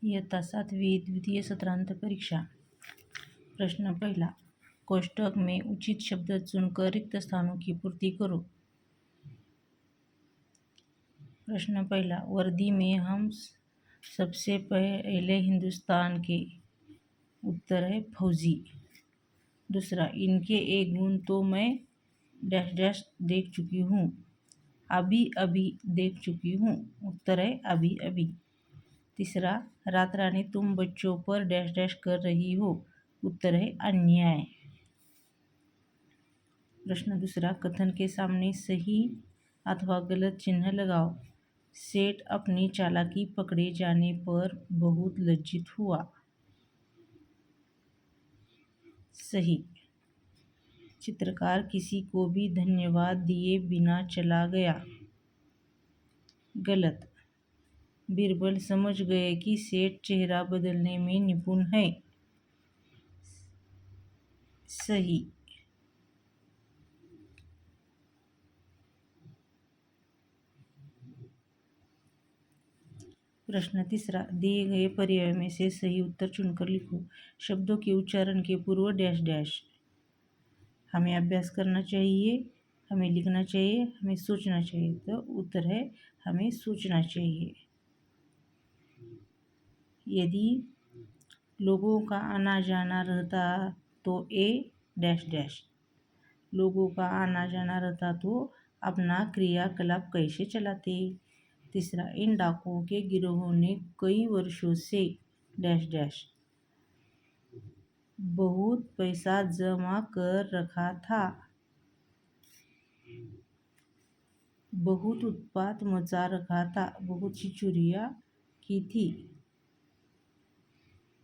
इयत्ता 7वीं द्वितीय सत्रांत परीक्षा। प्रश्न पहला, कोष्टक में उचित शब्द चुनकर रिक्त स्थानों की पूर्ति करो। प्रश्न पहला, वर्दी में हम सबसे पहले हिंदुस्तान के। उत्तर है फौजी। दूसरा, इनके एक गुण तो मैं डैश डैश देख चुकी हूँ, अभी अभी देख चुकी हूँ। उत्तर है अभी अभी। तीसरा, रात रानी तुम बच्चों पर डैश डैश कर रही हो। उत्तर है अन्याय। प्रश्न दूसरा, कथन के सामने सही अथवा गलत चिन्ह लगाओ। सेठ अपनी चालाकी पकड़े जाने पर बहुत लज्जित हुआ। सही। चित्रकार किसी को भी धन्यवाद दिए बिना चला गया। गलत। बीरबल समझ गए कि सेठ चेहरा बदलने में निपुण है। सही। प्रश्न तीसरा, दिए गए पर्याय में से सही उत्तर चुनकर लिखो। शब्दों के उच्चारण के पूर्व डैश डैश। हमें अभ्यास करना चाहिए, हमें लिखना चाहिए, हमें सोचना चाहिए। तो उत्तर है हमें सोचना चाहिए। यदि लोगों का आना जाना रहता तो ए डैश डैश। लोगों का आना जाना रहता तो अपना क्रियाकलाप कैसे चलाते। तीसरा, इन डाकुओं के गिरोह ने कई वर्षों से डैश डैश बहुत पैसा जमा कर रखा था, बहुत उत्पात मचा रखा था, बहुत सी चोरियां की थी,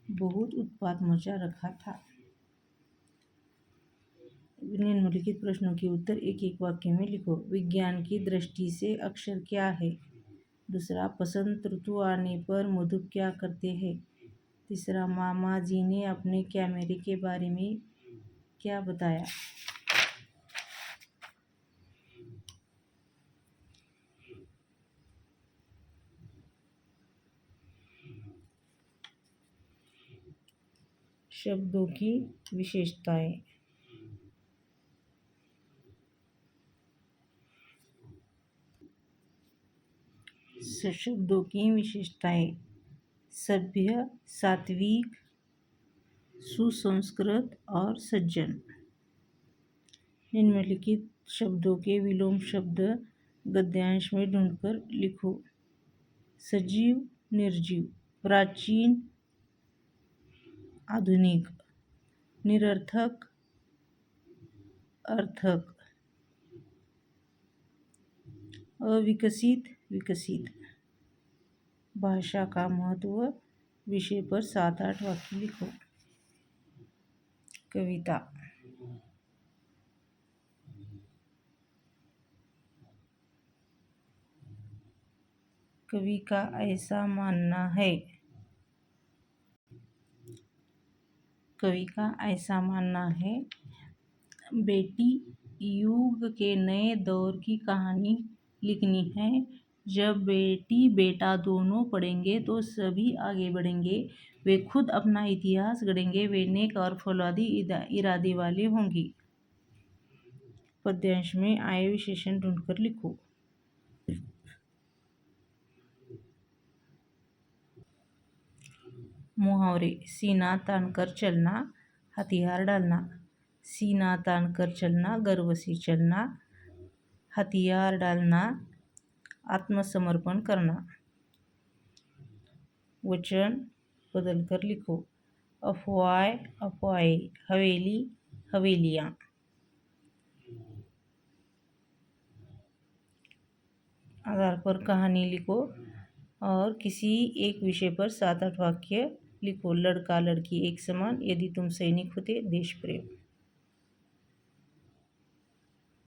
बहुत उत्पात मचा रखा था। निम्नलिखित प्रश्नों के उत्तर एक एक वाक्य में लिखो। विज्ञान की दृष्टि से अक्षर क्या है। दूसरा, बसंत ऋतु आने पर मधु क्या करते हैं। तीसरा, मामा जी ने अपने कैमरे के बारे में क्या बताया। शब्दों की विशेषताएं। शब्दों की विशेषताएं। सभ्य, सात्विक, सुसंस्कृत और सज्जन। निम्नलिखित शब्दों के विलोम शब्द गद्यांश में ढूंढकर लिखो। सजीव, निर्जीव, प्राचीन, आधुनिक, निरर्थक, अर्थक, अविकसित, विकसित। भाषा का महत्व विषय पर 7-8 वाक्य लिखो। कविता। कवि का ऐसा मानना है। कवि का ऐसा मानना है, बेटी युग के नए दौर की कहानी लिखनी है। जब बेटी बेटा दोनों पढ़ेंगे तो सभी आगे बढ़ेंगे। वे खुद अपना इतिहास गढ़ेंगे। वे नेक और फौलादी इरादे वाले होंगे। पद्यांश में आए विशेषण ढूंढकर लिखो। मुहावरे। सीना तानकर चलना, हथियार डालना। सीना तानकर चलना, गर्व से चलना। हथियार डालना, आत्मसमर्पण करना। वचन बदलकर लिखो। अफवाह, अफवाहें। हवेली, हवेलियां। आधार पर कहानी लिखो और किसी एक विषय पर 7-8 वाक्य लिखो। लड़का लड़की एक समान, यदि तुम सैनिक होते। देश प्रेम।